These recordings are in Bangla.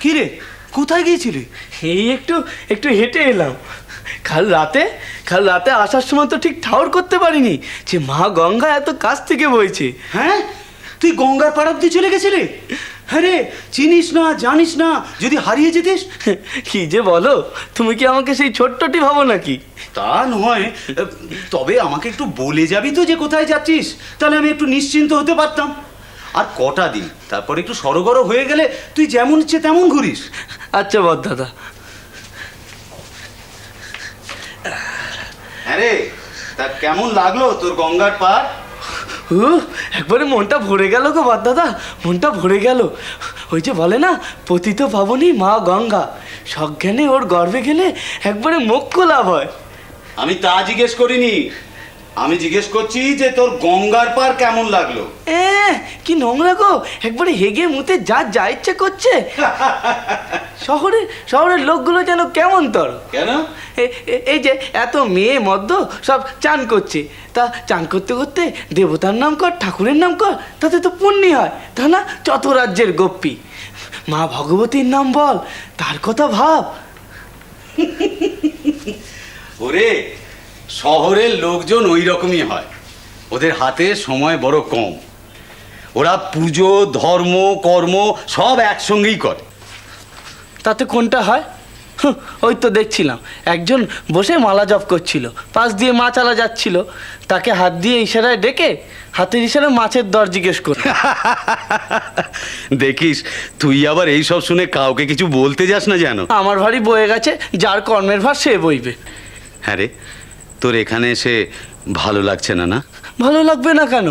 কি রে, কোথায় গিয়েছিলি? এই একটু একটু হেঁটে এলাম। কাল রাতে আসার সময় তো ঠিক ঠাউর করতে পারিনি যে মা গঙ্গা এত কাছ থেকে বইছে। হ্যাঁ, তুই গঙ্গার পাড় অব্দি চলে গেছিলি? হ্যাঁ রে, চিনিস না জানিস না, যদি হারিয়ে যেতিস। কি যে বলো, তুমি কি আমাকে সেই ছোট্টটি ভাবো নাকি? তা নয়, তবে আমাকে একটু বলে যাবি তো যে কোথায় যাচ্ছিস, তাহলে আমি একটু নিশ্চিন্ত হতে পারতাম। আর কটা দিন, তারপর একটু সরগর হয়ে গেলে তুই যেমন ইচ্ছে তেমন ঘুরিস। আচ্ছা বদ দাদা। হ্যাঁ রে, তা কেমন লাগলো তোর গঙ্গার পাড়? একবারে মনটা ভরে গেল গো বদ দাদা, মনটা ভরে গেল। ওই যে বলে না, পতিত পাবনী মা গঙ্গা, সজ্ঞানে ওর গর্ভে গেলে একবারে মোক্ষ লাভ হয়। আমি তা জিজ্ঞেস করিনি, আমি জিজ্ঞেস করছি যে তোর গঙ্গার পাড় কেমন লাগলো। কি নোংরা গো, একবারে হেগে মুতে যা ইচ্ছে করছে। শহরের লোকগুলো যেন কেমন তর। কেন? এই যে এত মেয়ে মদ্য সব চান করছে, তা চান করতে করতে দেবতার নাম কর, ঠাকুরের নাম কর, তাতে তো পুণ্যি হয়, তা না যত রাজ্যের গোপ্পী। মা ভগবতীর নাম বল, তার কথা ভাব। ওরে, শহরের লোকজন ওই রকমই হয়, ওদের হাতে সময় বড় কম। ওরা পুজো ধর্ম কর্ম সব একসঙ্গেই করে। তাতে কোনটা হয়? ওই তো দেখছিলাম একজন বসে মালা জপ করছিল, পাশ দিয়ে মাছ আলা যাচ্ছিল, তাকে হাত দিয়ে ইশারায় ডেকে হাতের ইশারায় মাছের দর জিজ্ঞেস করে। দেখিস, তুই আবার এই সব শুনে কাউকে কিছু বলতে যাস না যেন। আমার ভারী বয়ে গেছে, যার কর্মের ভার সে বইবে। হ্যাঁ রে, তোর এখানে এসে ভালো লাগছে না? না, ভালো লাগবে না কেন?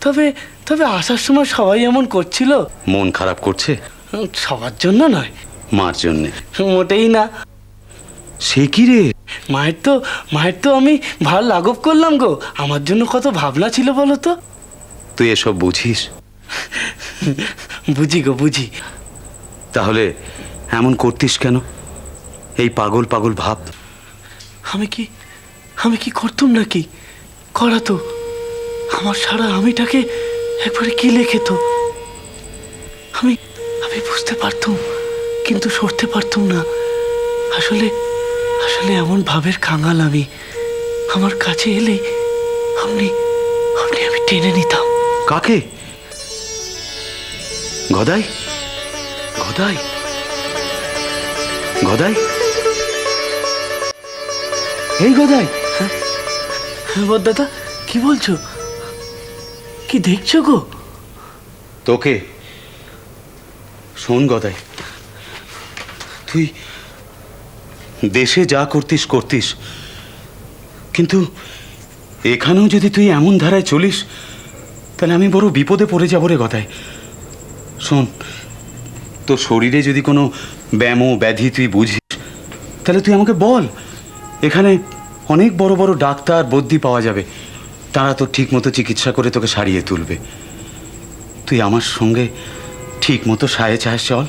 তবে তবে আসার সময় সবাই এমন করছিল। মন খারাপ করছে? সবার জন্য নয়, মার জন্যে। মোটেই না। সে কি রে? মায়ের তো আমি ভালো লাঘব করলাম গো, আমার জন্য কত ভাবনা ছিল বলো তো। তুই এসব বুঝিস? বুঝি গো, বুঝি। তাহলে এমন করতিস কেন? এই পাগল পাগল ভাব। আমি কি করতুম নাকি? করা তো আমার সারা আমিটাকে একবারে কি লেখে তো। আমি বুঝতে পারতুম, কিন্তু সরতে পারতুম না। আসলে এমন ভাবের কাঙাল আমি, আমার কাছে এলেই আমি টেনে নিতাম। কাকে? গদাই? গদাই? গদাই? এই গদাই? হ্যাঁ বদ দাদা, কি বলছো? কি দেখছো গো? তোকে। শোন গদাই, তুই দেশে যা করতিস, কিন্তু এখানেও যদি তুই এমন ধারায় চলিস, তাহলে আমি বড় বিপদে পড়ে যাবো রে গদাই। শোন, তোর শরীরে যদি কোনো ব্যামো ব্যাধি তুই বুঝিস, তাহলে তুই আমাকে বল। এখানে অনেক বড় বড় ডাক্তার বদ্যি পাওয়া যাবে, তারা তো ঠিক মতো চিকিৎসা করে তোকে সারিয়ে তুলবে। তুই আমার সঙ্গে ঠিক মতো সায়ে চায় চল।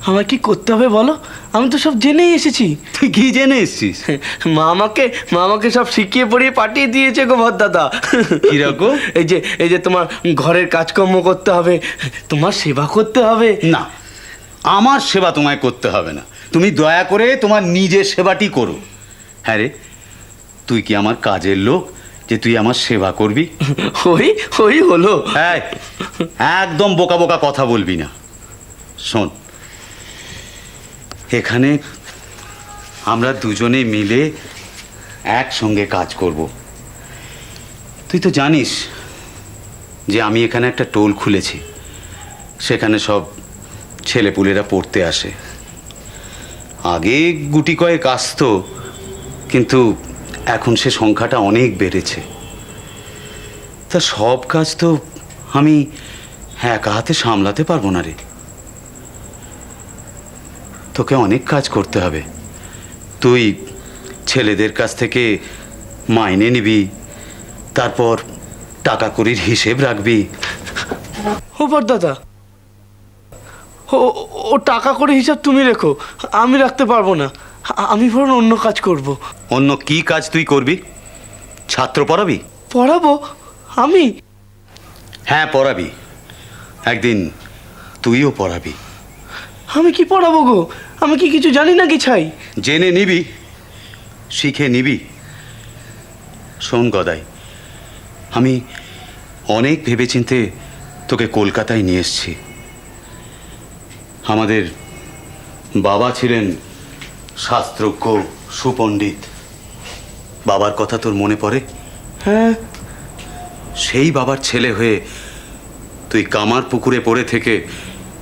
আমার কি করতে হবে বলো? আমি তো সব জেনেই এসেছি। তুই কি জেনে এসছিস? মা আমাকে সব শিখিয়ে পড়িয়ে পাঠিয়ে দিয়েছে গো ভদ দাদা। কিরকম? এই যে তোমার ঘরের কাজকর্ম করতে হবে, তোমার সেবা করতে হবে। না, আমার সেবা তোমায় করতে হবে না, তুমি দয়া করে তোমার নিজের সেবাটি করো। হ্যাঁ রে, তুই কি আমার কাজের লোক যে তুই আমার সেবা করবি? ওই হলো। হ্যাঁ, একদম বোকা বোকা কথা বলবি না। শোন, এখানে আমরা দুজনে মিলে একসঙ্গে কাজ করব। তুই তো জানিস যে আমি এখানে একটা টোল খুলেছি, সেখানে সব ছেলেপুলেরা পড়তে আসে। আগে গুটি কয়েক আসতো, কিন্তু এখন সে সংখ্যাটা অনেক বেড়েছে। তা সব কাজ তো আমি একা হাতে সামলাতে পারবো না রে। তোকে অনেক কাজ করতে হবে। তুই ছেলেদের কাছ থেকে মাইনে নিবি, তারপর টাকা কড়ির হিসেব রাখবি। ও বদ দাদা, ও টাকা করে হিসাব তুমি রেখো, আমি রাখতে পারবো না। আমি বরং অন্য কাজ করব। অন্য কি কাজ তুই করবি? ছাত্র পড়াবি? পড়াবো আমি? হ্যাঁ, পড়াবি। একদিন তুইও পড়াবি। আমি কি পড়াবো গো? আমি কি কিছু জানি না কি ছাই? জেনে নিবি, শিখে নিবি। শোন গদাই, আমি অনেক ভেবেচিন্তে তোকে কলকাতায় নিয়ে এসেছি। আমাদের বাবা ছিলেন শাস্ত্রজ্ঞ, সুপণ্ডিত। বাবার কথা তোর মনে পড়ে? হ্যাঁ। সেই বাবার ছেলে হয়ে তুই কামার পুকুরে পড়ে থেকে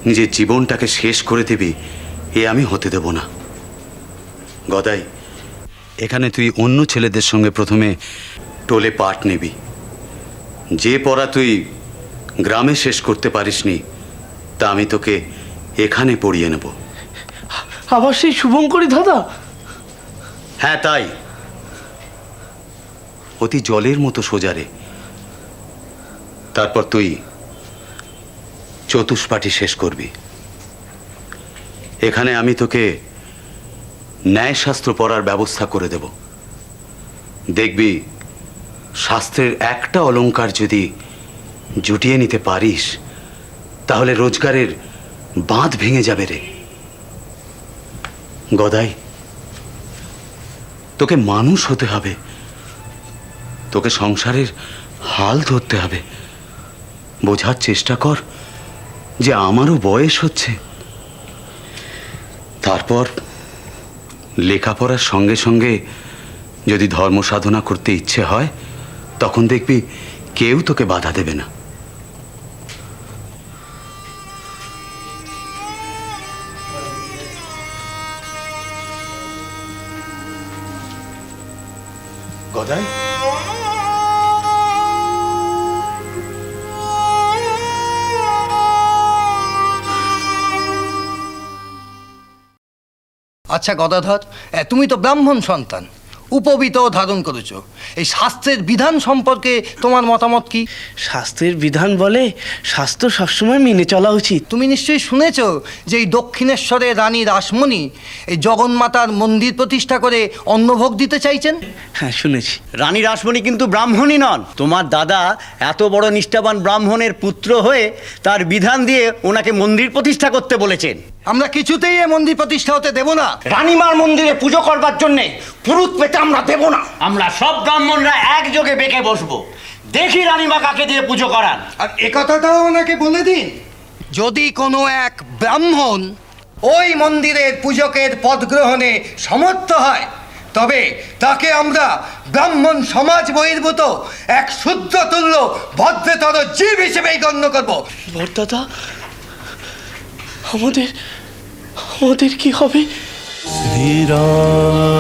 নিজের জীবনটাকে শেষ করে দিবি, এ আমি হতে দেব না। গদাই, এখানে তুই অন্য ছেলেদের সঙ্গে প্রথমে টোলে পাঠ নিবি। যে পড়া তুই গ্রামে শেষ করতে পারিসনি, তা আমি তোকে এখানে পড়িয়ে নেব। আবার সেই শুভঙ্করী দাদা? হ্যাঁ, তাই। অতি জলের মতো সোজারে। তারপর তুই চতুষ্পাঠী শেষ করবি। এখানে আমি তোকে ন্যায়শাস্ত্র পড়ার ব্যবস্থা করে দেব। দেখবি, শাস্ত্রের একটা অলংকার যদি জুটিয়ে নিতে পারিস, তাহলে রোজগারের বাঁধ ভেঙে যাবে রে। গদাই, তোকে মানুষ হতে হবে, তোকে সংসারের হাল ধরতে হবে। বোঝার চেষ্টা কর যে আমারও বয়স হচ্ছে। তারপর লেখাপড়ার সঙ্গে সঙ্গে যদি ধর্ম সাধনা করতে ইচ্ছে হয়, তখন দেখবি কেউ তোকে বাধা দেবে না। গদাই, আচ্ছা গদাধর, তুমি তো ব্রাহ্মণ সন্তান, উপবীত ধারণ করেছ। এই শাস্ত্রের বিধান সম্পর্কে তোমার মতামত কি? শাস্ত্রের বিধান বলে শাস্ত্র সবসময় মেনে চলা উচিত। তুমি নিশ্চয়ই শুনেছ যে এই দক্ষিণেশ্বরে রানী রাসমণি এই জগন্মাতার মন্দির প্রতিষ্ঠা করে অন্নভোগ দিতে চাইছেন। হ্যাঁ, শুনেছি। রানী রাসমণি কিন্তু ব্রাহ্মণই নন। তোমার দাদা এত বড় নিষ্ঠাবান ব্রাহ্মণের পুত্র হয়ে তার বিধান দিয়ে ওনাকে মন্দির প্রতিষ্ঠা করতে বলেছেন। আমরা কিছুতেই এ মন্দির প্রতিষ্ঠা হতে দেব না। রানীমার মন্দিরে পুজো করবার জন্যে পুরুত পেতে আমরা দেব না। আমরা সব ব্রাহ্মণরা একযোগে বেঁকে বসবো, দেখি রানীমা কাকে দিয়ে পুজো করান। আর এ কথাটাও ওনাকে বলে দিন, যদি কোনো এক ব্রাহ্মণ ওই মন্দিরের পূজকের পদ গ্রহণে সমর্থ হয়, তবে তাকে আমরা ব্রাহ্মণ সমাজ বহির্ভূত এক শূদ্রতুল্য ভদ্রতর জীব হিসেবেই গণ্য করব। বরদাদা, আমাদের আমাদের কি হবে? শ্রীরাম